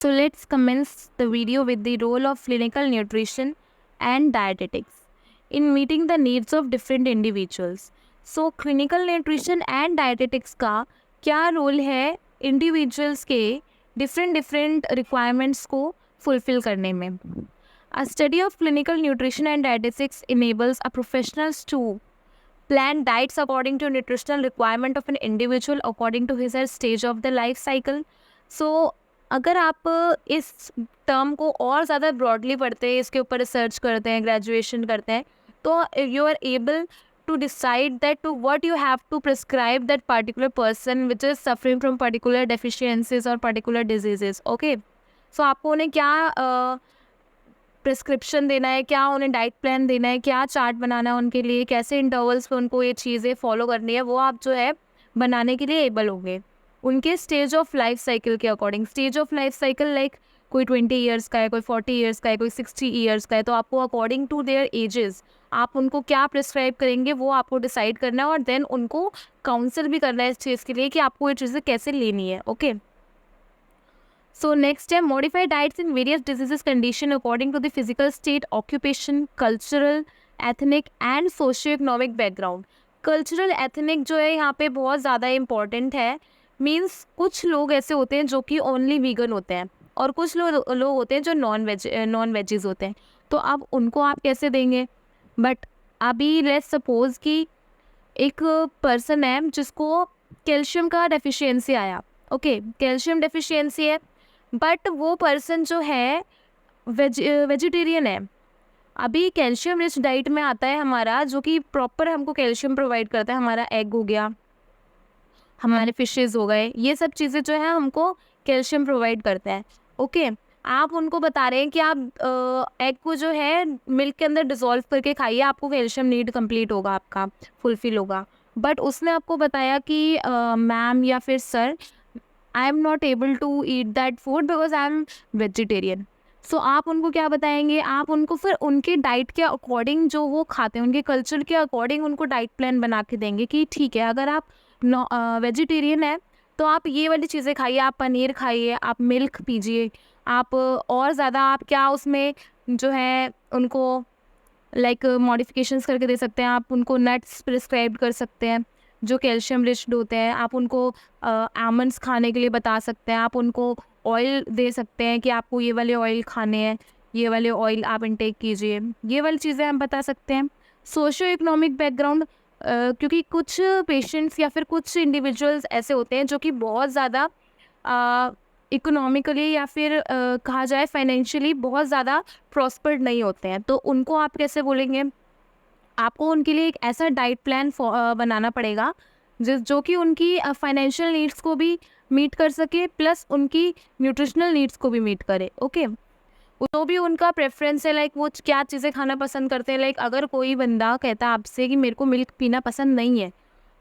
So let's commence the video with the role of clinical nutrition and dietetics in meeting the needs of different individuals. So clinical nutrition and dietetics का क्या role है individuals के different requirements को fulfil करने में. A study of clinical nutrition and dietetics enables a professionals to plan diets according to nutritional requirement of an individual according to his or her stage of the life cycle. So अगर आप इस term को और ज़्यादा broadly पढ़ते हैं, इसके ऊपर रिसर्च करते हैं, ग्रेजुएशन करते हैं, तो you are able to decide that to what you have to prescribe that particular person which is suffering from particular deficiencies or particular diseases. Okay, so आपको उन्हें क्या प्रिस्क्रिप्शन देना है, क्या उन्हें डाइट प्लान देना है, क्या चार्ट बनाना है उनके लिए, कैसे इंटरवल्स पे उनको ये चीज़ें फॉलो करनी है, वो आप जो है बनाने के लिए एबल होंगे उनके स्टेज ऑफ लाइफ साइकिल के according. Stage of life cycle like कोई 20 ईयर्स का है, कोई 40 ईयर्स का है, कोई 60 ईयर्स का है, तो आपको अकॉर्डिंग टू देयर एजेस आप उनको क्या प्रिस्क्राइब करेंगे वो आपको डिसाइड करना है और देन उनको काउंसिल भी करना है इस चीज़ के लिए कि आपको ये चीज़ें कैसे लेनी है. ओके, so next है modify diets in various diseases condition according to the physical state, occupation, cultural, ethnic and socio-economic background. Cultural ethnic जो है यहाँ पे बहुत ज़्यादा इम्पॉर्टेंट है. मीन्स कुछ लोग ऐसे होते हैं जो कि ओनली वीगन होते हैं और कुछ लोग होते हैं जो नॉन वेजीज होते हैं, तो अब उनको आप कैसे देंगे. बट अभी लेट्स सपोज कि एक पर्सन है जिसको कैल्शियम का डेफिशिएंसी आया. ओके, कैल्शियम डेफिशिएंसी है बट वो पर्सन जो है वेजिटेरियन है. अभी कैल्शियम रिच डाइट में आता है हमारा जो कि प्रॉपर हमको कैल्शियम प्रोवाइड करता है. हमारा एग हो गया, हमारे फिशेज़ हो गए, ये सब चीज़ें जो है हमको कैल्शियम प्रोवाइड करता है. ओके, आप उनको बता रहे हैं कि आप एग को जो है मिल्क के अंदर डिज़ोल्व करके खाइए, आपको कैल्शियम नीड कंप्लीट होगा, आपका फुलफिल होगा. बट उसने आपको बताया कि मैम या फिर sir I am not able to eat that food because I am vegetarian. So आप उनको क्या बताएंगे, आप उनको फिर उनके डाइट के अकॉर्डिंग जो वो खाते हैं उनके कल्चर के अकॉर्डिंग उनको डाइट प्लान बना के देंगे कि ठीक है अगर आप वेजिटेरियन है तो आप ये वाली चीज़ें खाइए, आप पनीर खाइए, आप मिल्क पीजिए, आप और ज़्यादा आप क्या उसमें जो है उनको लाइक मॉडिफिकेशंस करके दे सकते हैं. आप उनको नट्स प्रिस्क्राइब कर सकते हैं जो कैल्शियम रिच्ड होते हैं, आप उनको आमंड्स खाने के लिए बता सकते हैं, आप उनको ऑयल दे सकते हैं कि आपको ये वाले ऑयल खाने हैं, ये वाले ऑयल आप इंटेक कीजिए, ये वाली चीज़ें हम बता सकते हैं. सोशियो इकोनॉमिक बैकग्राउंड, क्योंकि कुछ पेशेंट्स या फिर कुछ इंडिविजुअल्स ऐसे होते हैं जो कि बहुत ज़्यादा इकोनॉमिकली या फिर कहा जाए फाइनेंशियली बहुत ज़्यादा प्रॉस्पर्ड नहीं होते हैं, तो उनको आप कैसे बोलेंगे. आपको उनके लिए एक ऐसा डाइट प्लान बनाना पड़ेगा जो कि उनकी फाइनेंशियल नीड्स को भी मीट कर सके प्लस उनकी न्यूट्रिशनल नीड्स को भी मीट करे. ओके, तो भी उनका प्रेफरेंस है लाइक वो क्या चीज़ें खाना पसंद करते हैं. लाइक अगर कोई बंदा कहता है आपसे कि मेरे को मिल्क पीना पसंद नहीं है,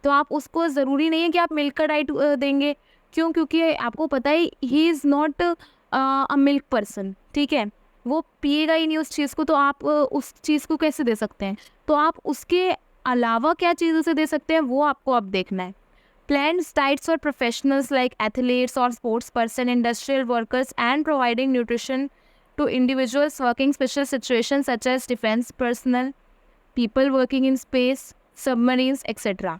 तो आप उसको ज़रूरी नहीं है कि आप मिल्क का डाइट देंगे. क्यों? क्योंकि आपको पता है he is not a milk person. ठीक है, वो पिएगा ही नहीं उस चीज़ को, तो आप उस चीज़ को कैसे दे सकते हैं. तो आप उसके अलावा क्या चीज़ उसे दे सकते हैं वो आपको अब देखना है. Plans diets for professionals like athletes or sports person, industrial workers, and providing nutrition to individuals working special situations such as defense personnel, people working in space, submarines, etc.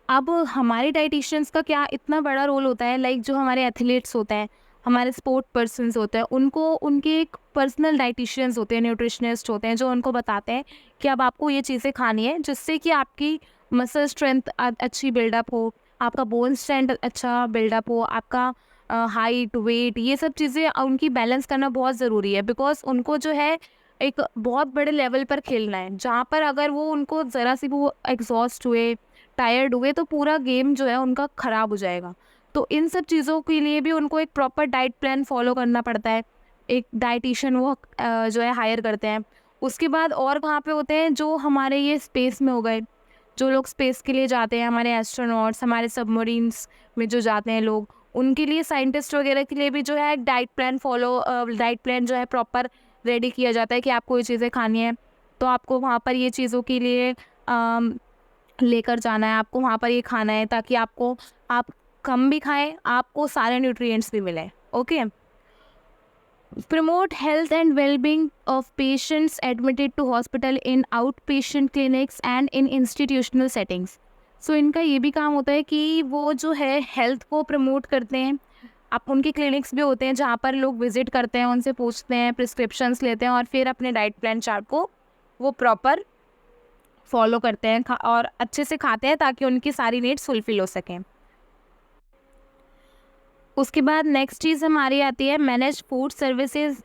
अब हमारे डाइटिशियंस का क्या इतना बड़ा रोल होता है. Like जो हमारे एथलीट्स होते हैं, हमारे स्पोर्ट पर्सन्स होते हैं, उनको उनके एक पर्सनल डाइटिशियंस होते हैं, न्यूट्रिशनिस्ट होते हैं जो उनको बताते हैं कि अब आपको ये चीज़ें खानी है जिससे कि आपकी मसल स्ट्रेंथ अच्छी बिल्डअप हो, आपका बोन स्ट्रेंथ अच्छा बिल्डअप हो, आपका हाइट वेट ये सब चीज़ें उनकी बैलेंस करना बहुत ज़रूरी है. बिकॉज उनको जो है एक बहुत बड़े लेवल पर खेलना है जहाँ पर अगर वो उनको ज़रा सी वो एग्जॉस्ट हुए, टायर्ड हुए, तो पूरा गेम जो है उनका ख़राब हो जाएगा. तो इन सब चीज़ों के लिए भी उनको एक प्रॉपर डाइट प्लान फॉलो करना पड़ता है. एक डाइटिशियन वो जो है हायर करते हैं. उसके बाद और कहाँ पे होते हैं जो हमारे ये स्पेस में हो गए, जो लोग स्पेस के लिए जाते हैं, हमारे एस्ट्रोनॉट्स, हमारे सबमरीन्स में जो जाते हैं लोग, उनके लिए साइंटिस्ट वगैरह के लिए भी जो है डाइट प्लान जो है प्रॉपर रेडी किया जाता है कि आपको ये चीज़ें खानी है तो आपको वहाँ पर ये चीज़ों के लिए लेकर जाना है, आपको वहाँ पर ये खाना है ताकि आप कम भी खाएं, आपको सारे न्यूट्रिएंट्स भी मिलें. Okay, Promote health and well-being of patients admitted to hospital in outpatient clinics and in institutional settings. So इनका ये भी काम होता है कि वो जो है हेल्थ को प्रमोट करते हैं. आप उनके क्लिनिक्स भी होते हैं जहाँ पर लोग विजिट करते हैं, उनसे पूछते हैं, प्रिस्क्रिप्शंस लेते हैं और फिर अपने डाइट प्लान चार्ट को वो प्रॉपर फॉलो करते हैं और अच्छे से खाते हैं ताकि उनकी सारी नीड्स फुलफिल हो सकें. उसके बाद नेक्स्ट चीज़ हमारी आती है manage food services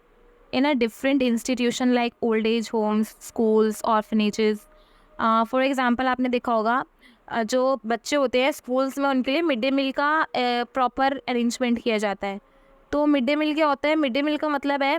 in a different institution like old age homes, schools, orphanages. For example आपने देखा होगा जो बच्चे होते हैं स्कूल्स में उनके लिए मिड डे मील का प्रॉपर अरेंजमेंट किया जाता है. तो मिड डे मील क्या होता है? मिड डे मील का मतलब है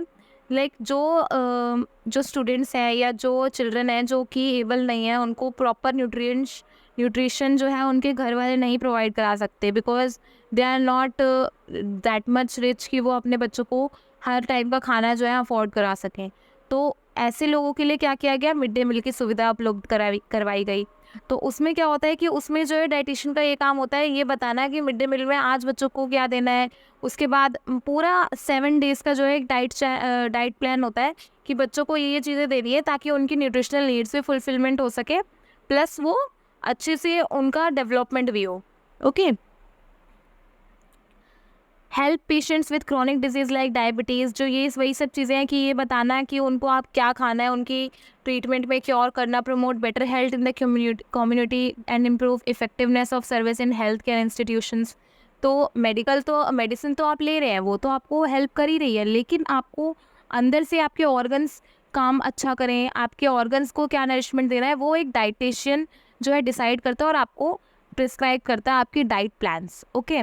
लाइक जो स्टूडेंट्स हैं या जो चिल्ड्रन हैं जो कि एबल नहीं है, उनको प्रॉपर न्यूट्रिशन जो है उनके घर वाले नहीं प्रोवाइड करा सकते because they are not that much rich कि वो अपने बच्चों को हर टाइम का खाना जो है अफोर्ड करा सकें. तो ऐसे लोगों के लिए क्या किया गया? मिड डे मील की सुविधा उपलब्ध करवाई गई. तो उसमें क्या होता है कि उसमें जो है डाइटिशियन का ये काम होता है ये बताना कि मिड डे मील में आज बच्चों को क्या देना है. उसके बाद पूरा 7 डेज़ का जो है एक डाइट प्लान होता है कि बच्चों को ये चीज़ें देनी है ताकि उनकी न्यूट्रिशनल नीड्स भी फुलफिलमेंट हो सके, प्लस वो अच्छे से उनका डेवलपमेंट भी हो. Okay. Help patients with chronic disease like diabetes. जो ये वही सब चीज़ें हैं कि ये बताना है कि उनको आप क्या खाना है, उनकी ट्रीटमेंट में क्योर करना, promote better health in the community and improve effectiveness of service in health care institutions. तो मेडिसिन तो आप ले रहे हैं, वो तो आपको हेल्प कर ही रही है, लेकिन आपको अंदर से आपके ऑर्गन्स काम अच्छा करें, आपके ऑर्गन्स को क्या नरिशमेंट देना है वो एक डाइटिशियन जो है डिसाइड करता है और आपको प्रिस्क्राइब करता है आपकी diet plans. Okay.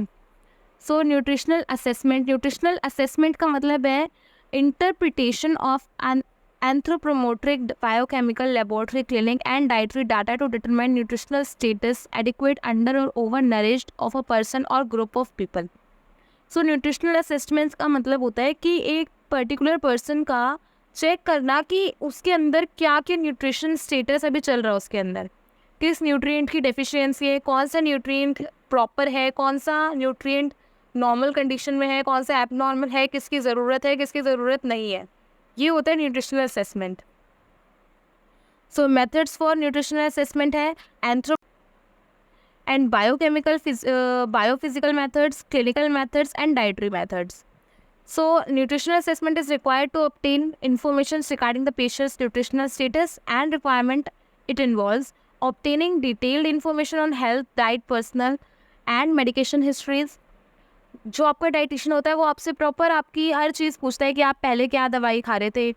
So nutritional assessment का मतलब है interpretation of an anthropometric biochemical laboratory clinic and dietary data to determine nutritional status adequate under or overnourished of a person or group of people. So nutritional assessments का मतलब होता है कि एक particular person का चेक करना कि उसके अंदर क्या क्या न्यूट्रिशन स्टेटस अभी चल रहा है, उसके अंदर किस न्यूट्रिएंट की डेफिशिएंसी है, कौन सा न्यूट्रिएंट प्रॉपर है, कौन सा न्यूट्रिएंट नॉर्मल कंडीशन में है, कौन सा एबनॉर्मल है, किसकी ज़रूरत है, किसकी ज़रूरत नहीं है. ये होता है nutritional assessment. So methods for nutritional assessment है anthro and biophysical methods, clinical methods and dietary methods. So nutritional assessment is required to obtain information regarding the patient's nutritional status and requirement. It involves obtaining detailed information on health, diet, personal and medication histories. जो आपका dietitian होता है वो आपसे proper आपकी हर चीज़ पूछता है कि आप पहले क्या दवाई खा रहे थे,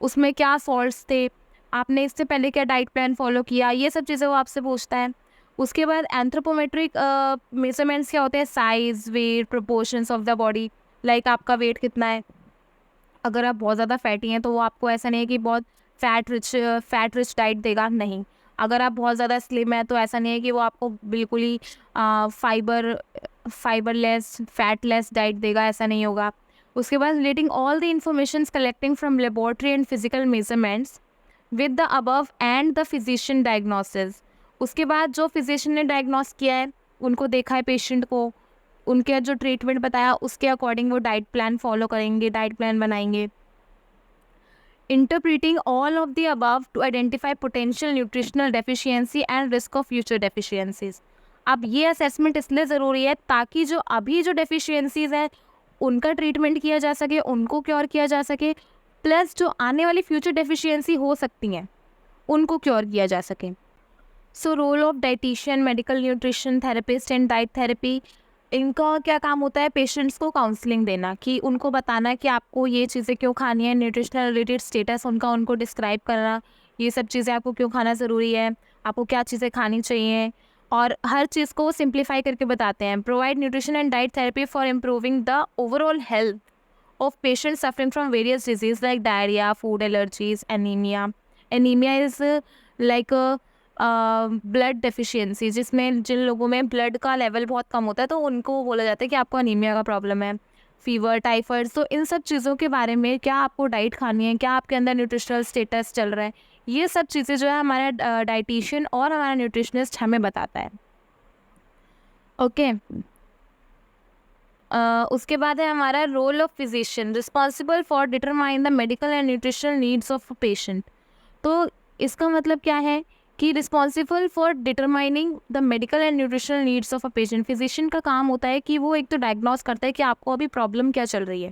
उसमें क्या फॉल्ट्स थे, आपने इससे पहले क्या डाइट प्लान फॉलो किया, ये सब चीज़ें वो आपसे पूछता है. उसके बाद एंथ्रोपोमेट्रिक मेजरमेंट्स क्या होते हैं? Size, weight, proportions of the body. Like आपका वेट कितना है. अगर आप बहुत ज़्यादा फैटी हैं तो वो आपको ऐसा नहीं है कि बहुत फैट रिच डाइट देगा, नहीं. अगर आप बहुत ज़्यादा स्लिम है तो ऐसा नहीं है कि वो आपको बिल्कुल ही फाइबरलेस फैटलेस डाइट देगा, ऐसा नहीं होगा. उसके बाद relating all the information collecting from laboratory and physical measurements with the above and the physician diagnosis. उसके बाद जो फिजिशियन ने डायग्नोस किया है, उनको देखा है पेशेंट को, उनके जो ट्रीटमेंट बताया उसके अकॉर्डिंग वो डाइट प्लान फॉलो करेंगे, डाइट प्लान बनाएंगे. Interpreting all of the above to identify potential nutritional deficiency and risk of future deficiencies. अब ये असेसमेंट इसलिए ज़रूरी है ताकि जो अभी जो डेफिशिएंसीज़ हैं उनका ट्रीटमेंट किया जा सके, उनको क्योर किया जा सके, प्लस जो आने वाली फ्यूचर डेफिशिएंसी हो सकती हैं उनको क्योर किया जा सके. So role of dietitian, medical nutrition therapist and diet therapy. इनका क्या काम होता है? पेशेंट्स को काउंसलिंग देना, कि उनको बताना कि आपको ये चीज़ें क्यों खानी है, न्यूट्रिशनल रिलेटेड स्टेटस उनको डिस्क्राइब करना, ये सब चीज़ें आपको क्यों खाना ज़रूरी है, आपको क्या चीज़ें खानी चाहिए, और हर चीज़ को सिंप्लीफाई करके बताते हैं. Provide nutrition and diet therapy for improving the overall health of patients suffering from various disease like diarrhoea, food allergies, anaemia. Anaemia is like blood deficiency, जिसमें जिन लोगों में ब्लड का लेवल बहुत कम होता है तो उनको बोला जाता है कि आपको अनीमिया का प्रॉब्लम है. Fever, typhoid. तो इन सब चीज़ों के बारे में क्या आपको डाइट खानी है, क्या आपके अंदर न्यूट्रिशनल स्टेटस चल रहा है, ये सब चीज़ें जो है हमारा डाइटिशियन और हमारा न्यूट्रिशनिस्ट हमें बताता है. ओके. उसके बाद है हमारा role of physician responsible for determine the medical and nutritional needs of a patient. तो इसका मतलब क्या है कि responsible for determining the medical and nutritional needs of a patient. Physician का काम होता है कि वो एक तो डायग्नोस करता है कि आपको अभी प्रॉब्लम क्या चल रही है।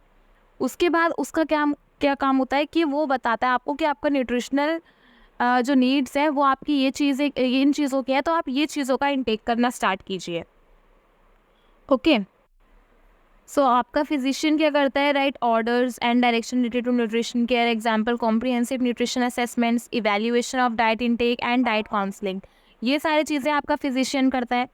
उसके बाद उसका क्या क्या काम होता है कि वो बताता है आपको कि आपका न्यूट्रिशनल जो नीड्स है वो आपकी ये चीज़ें इन चीज़ों की है, तो आप ये चीज़ों का इंटेक करना स्टार्ट कीजिए। ओके, सो आपका फिजिशियन क्या करता है, write orders and direction related to nutrition care, example comprehensive nutrition assessments, evaluation of diet intake and diet counselling. ये सारी चीज़ें आपका फिजिशियन करता है।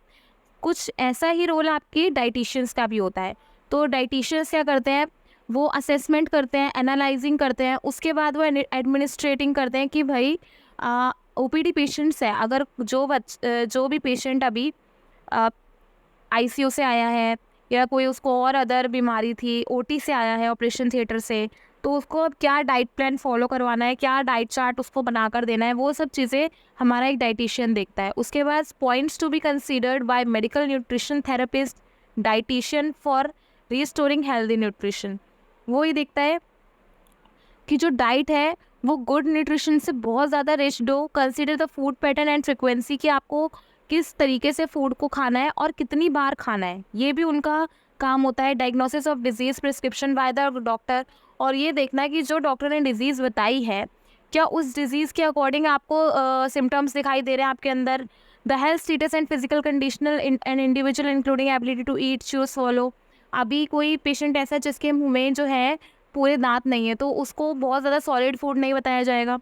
कुछ ऐसा ही रोल आपकी डाइटिशियंस का भी होता है। तो डाइटिशियंस क्या करते हैं, वो असेसमेंट करते हैं, एनालाइजिंग करते हैं, उसके बाद वो एडमिनिस्ट्रेटिंग करते हैं कि भाई ओपीडी पेशेंट्स है, अगर जो भी पेशेंट अभी आईसीयू से आया है या कोई उसको और अदर बीमारी थी, ओटी से आया है, ऑपरेशन थिएटर से, तो उसको अब क्या डाइट प्लान फॉलो करवाना है, क्या डाइट चार्ट उसको बनाकर देना है, वो सब चीज़ें हमारा एक डाइटिशियन देखता है। उसके बाद points to be considered by medical nutrition therapist dietitian for restoring healthy nutrition. वो ही देखता है कि जो डाइट है वो गुड न्यूट्रिशन से बहुत ज़्यादा रिच्ड हो। Consider the food pattern and frequency, कि आपको किस तरीके से फूड को खाना है और कितनी बार खाना है, ये भी उनका काम होता है। Diagnosis of disease prescription by the doctor, और ये देखना है कि जो डॉक्टर ने डिजीज़ बताई है क्या उस डिजीज़ के अकॉर्डिंग आपको सिम्टम्स दिखाई दे रहे हैं आपके अंदर। The health status and physical conditional and individual including ability to eat choose follow. अभी कोई पेशेंट ऐसा है जिसके मुंह में जो है पूरे दांत नहीं है, तो उसको बहुत ज़्यादा सॉलिड फूड नहीं बताया जाएगा,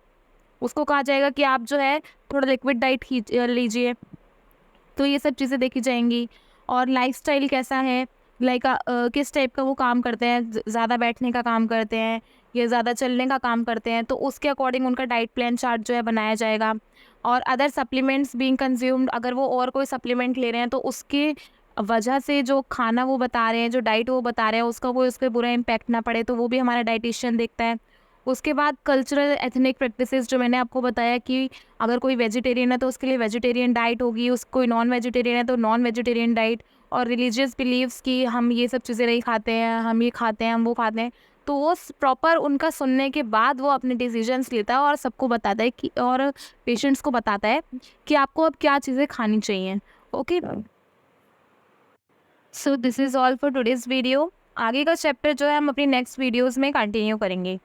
उसको कहा जाएगा कि आप जो है थोड़ा लिक्विड डाइट लीजिए। तो ये सब चीज़ें देखी जाएंगी। और लाइफस्टाइल कैसा है, लाइक किस टाइप का वो काम करते हैं, ज़्यादा बैठने का काम करते हैं या ज़्यादा चलने का काम करते हैं, तो उसके अकॉर्डिंग उनका डाइट प्लान चार्ट जो है बनाया जाएगा। और अदर सप्लीमेंट्स बीइंग कंज्यूम्ड, अगर वो और कोई सप्लीमेंट ले रहे हैं तो उसके वजह से जो खाना वो बता रहे हैं, जो डाइट वो बता रहे हैं, उसका कोई उस पर बुरा इम्पैक्ट ना पड़े, तो वो भी हमारा डाइटिशियन देखता है। उसके बाद कल्चरल एथनिक प्रैक्टिसेस, जो मैंने आपको बताया कि अगर कोई वेजिटेरियन है तो उसके लिए वेजिटेरियन डाइट होगी, कोई नॉन वेजिटेरियन है तो नॉन वेजिटेरियन डाइट। और रिलीजियस बिलीव्स कि हम ये सब चीज़ें नहीं खाते हैं, हम ये खाते हैं, हम वो खाते हैं, तो वो प्रॉपर उनका सुनने के बाद वो अपने डिसीजंस लेता है और सबको बताता है कि, और पेशेंट्स को बताता है कि आपको अब क्या चीज़ें खानी चाहिए। Okay, so this is all for today's video. आगे का चैप्टर जो है हम अपनी नेक्स्ट वीडियोज़ में कंटिन्यू करेंगे।